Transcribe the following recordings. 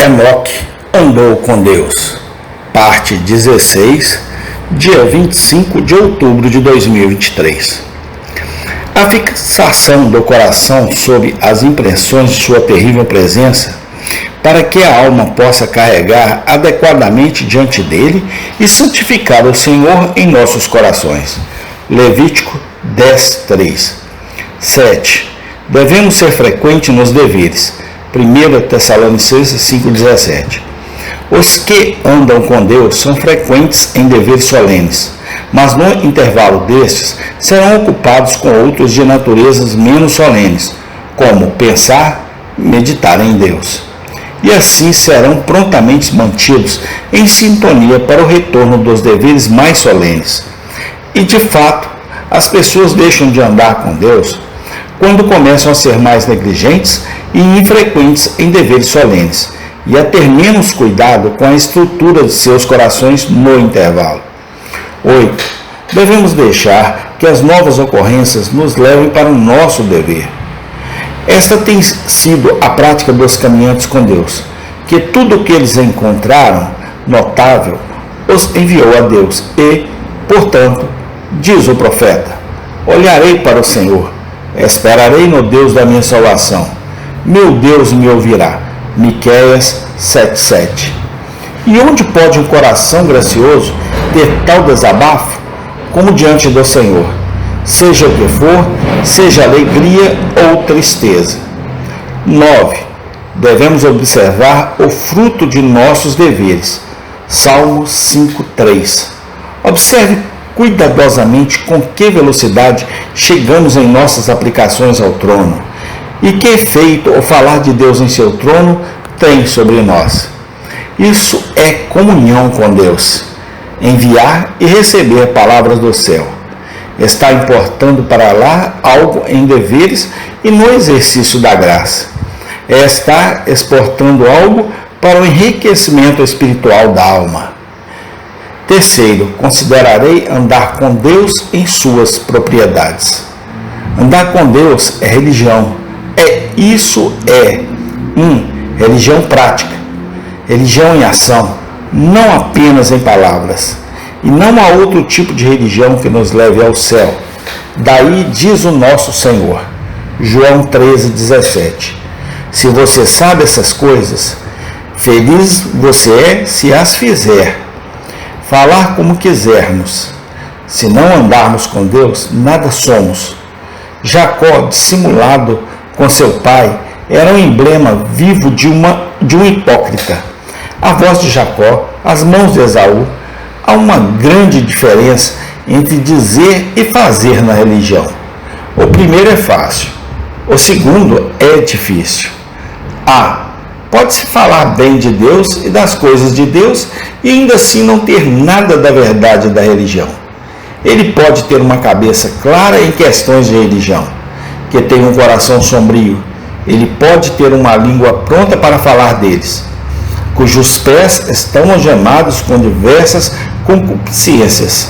Enoque andou com Deus, parte 16, dia 25 de outubro de 2023. A fixação do coração sobre as impressões de sua terrível presença, para que a alma possa carregar adequadamente diante dele e santificar o Senhor em nossos corações. Levítico 10:3. 7. Devemos ser frequentes nos deveres. 1 Tessalonicenses 5:17. Os que andam com Deus são frequentes em deveres solenes, mas no intervalo destes serão ocupados com outros de naturezas menos solenes, como pensar e meditar em Deus. E assim serão prontamente mantidos em sintonia para o retorno dos deveres mais solenes. E de fato, as pessoas deixam de andar com Deus quando começam a ser mais negligentes e infrequentes em deveres solenes, e a ter menos cuidado com a estrutura de seus corações no intervalo. 8. Devemos deixar que as novas ocorrências nos levem para o nosso dever. Esta tem sido a prática dos caminhantes com Deus, que tudo o que eles encontraram notável os enviou a Deus e, portanto, diz o profeta: olharei para o Senhor, esperarei no Deus da minha salvação. Meu Deus me ouvirá. Miqueias 7:7. E onde pode um coração gracioso ter tal desabafo como diante do Senhor, seja o que for, seja alegria ou tristeza? 9. Devemos observar o fruto de nossos deveres. Salmo 5:3. Observe cuidadosamente com que velocidade chegamos em nossas aplicações ao trono, e que efeito o falar de Deus em seu trono tem sobre nós. Isso é comunhão com Deus, enviar e receber palavras do céu. Está importando para lá algo em deveres e no exercício da graça. É estar exportando algo para o enriquecimento espiritual da alma. Terceiro, considerarei andar com Deus em suas propriedades. Andar com Deus é religião. Religião prática, religião em ação, não apenas em palavras. E não há outro tipo de religião que nos leve ao céu. Daí diz o nosso Senhor, João 13:17. Se você sabe essas coisas, feliz você é se as fizer. Falar como quisermos. Se não andarmos com Deus, nada somos. Jacó, dissimulado com seu pai, era um emblema vivo de um hipócrita. A voz de Jacó, as mãos de Esaú. Há uma grande diferença entre dizer e fazer na religião. O primeiro é fácil, o segundo é difícil. Pode-se falar bem de Deus e das coisas de Deus e ainda assim não ter nada da verdade da religião. Ele pode ter uma cabeça clara em questões de religião, que tem um coração sombrio. Ele pode ter uma língua pronta para falar deles, cujos pés estão algemados com diversas concupiscências,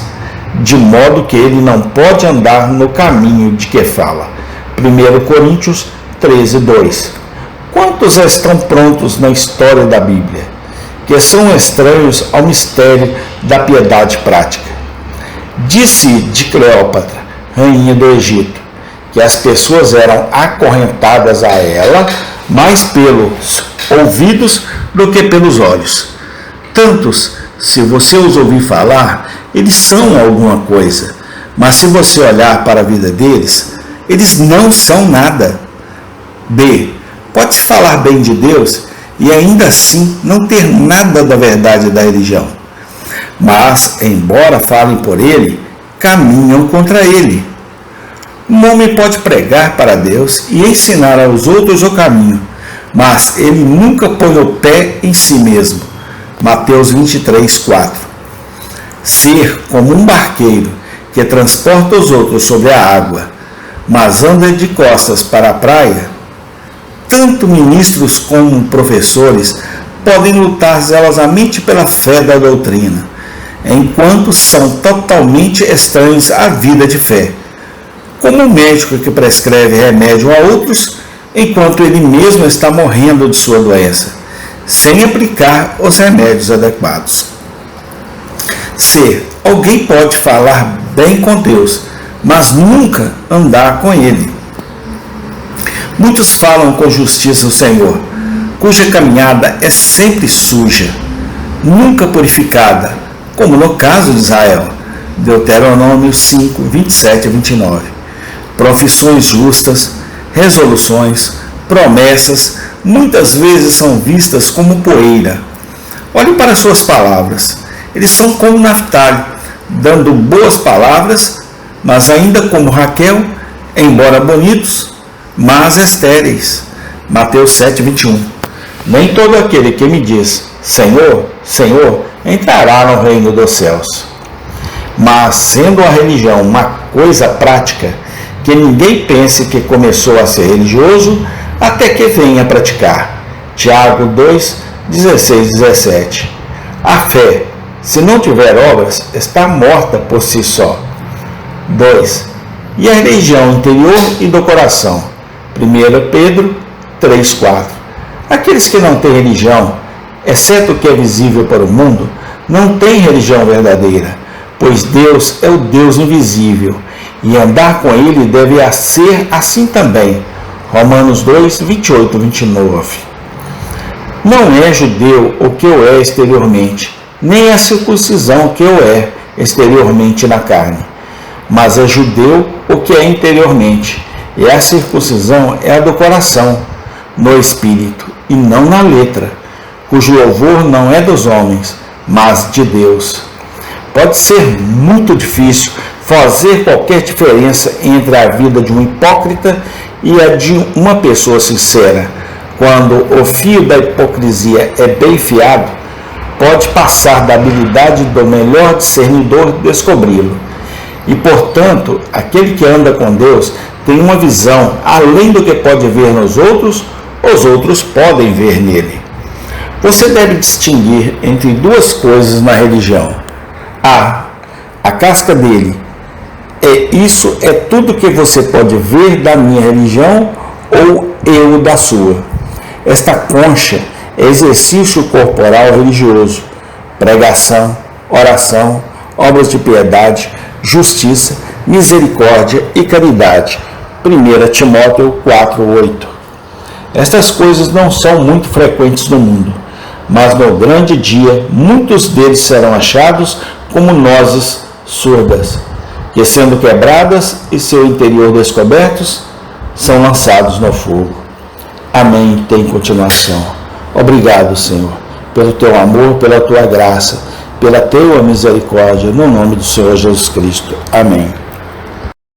de modo que ele não pode andar no caminho de que fala. 1 Coríntios 13:2. Quantos estão prontos na história da Bíblia, que são estranhos ao mistério da piedade prática? Disse de Cleópatra, rainha do Egito, que as pessoas eram acorrentadas a ela mais pelos ouvidos do que pelos olhos. Tantos, se você os ouvir falar, eles são alguma coisa, mas se você olhar para a vida deles, eles não são nada. Pode-se falar bem de Deus e ainda assim não ter nada da verdade da religião. Mas, embora falem por ele, caminham contra ele. Um homem pode pregar para Deus e ensinar aos outros o caminho, mas ele nunca põe o pé em si mesmo. Mateus 23:4. Ser como um barqueiro que transporta os outros sobre a água, mas anda de costas para a praia. Tanto ministros como professores podem lutar zelosamente pela fé da doutrina, enquanto são totalmente estranhos à vida de fé, como um médico que prescreve remédio a outros enquanto ele mesmo está morrendo de sua doença. sem aplicar os remédios adequados. C. Alguém pode falar bem com Deus, mas nunca andar com Ele. Muitos falam com justiça o Senhor, cuja caminhada é sempre suja, nunca purificada, como no caso de Israel. Deuteronômio 5, 27 a 29. Profissões justas, resoluções, promessas, muitas vezes são vistas como poeira. Olhe para suas palavras. Eles são como Naftali, dando boas palavras, mas ainda como Raquel, embora bonitos, mas estéreis. Mateus 7, 21. Nem todo aquele que me diz, Senhor, Senhor, entrará no reino dos céus. Mas, sendo a religião uma coisa prática, que ninguém pense que começou a ser religioso até que venha a praticar. Tiago 2, 16, 17. A fé, se não tiver obras, está morta por si só. 2. E a religião interior e do coração. 1 Pedro 3, 4. Aqueles que não têm religião, exceto o que é visível para o mundo, não têm religião verdadeira, pois Deus é o Deus invisível, e andar com Ele deve ser assim também. Romanos 2, 28, 29. Não é judeu o que o é exteriormente, nem a circuncisão que o é exteriormente na carne, mas é judeu o que é interiormente, e a circuncisão é a do coração, no espírito, e não na letra, cujo louvor não é dos homens, mas de Deus. Pode ser muito difícil fazer qualquer diferença entre a vida de um hipócrita e a de uma pessoa sincera. Quando o fio da hipocrisia é bem fiado, pode passar da habilidade do melhor discernidor descobri-lo. E, portanto, aquele que anda com Deus tem uma visão além do que pode ver nos outros, os outros podem ver nele. Você deve distinguir entre duas coisas na religião. A casca dele. Isso é tudo que você pode ver da minha religião ou eu da sua. Esta concha é exercício corporal religioso, pregação, oração, obras de piedade, justiça, misericórdia e caridade. 1 Timóteo 4:8. Estas coisas não são muito frequentes no mundo, mas no grande dia muitos deles serão achados como nozes surdas, que sendo quebradas e seu interior descobertos, são lançados no fogo. Amém. Tem continuação. Obrigado, Senhor, pelo teu amor, pela tua graça, pela tua misericórdia, no nome do Senhor Jesus Cristo. Amém.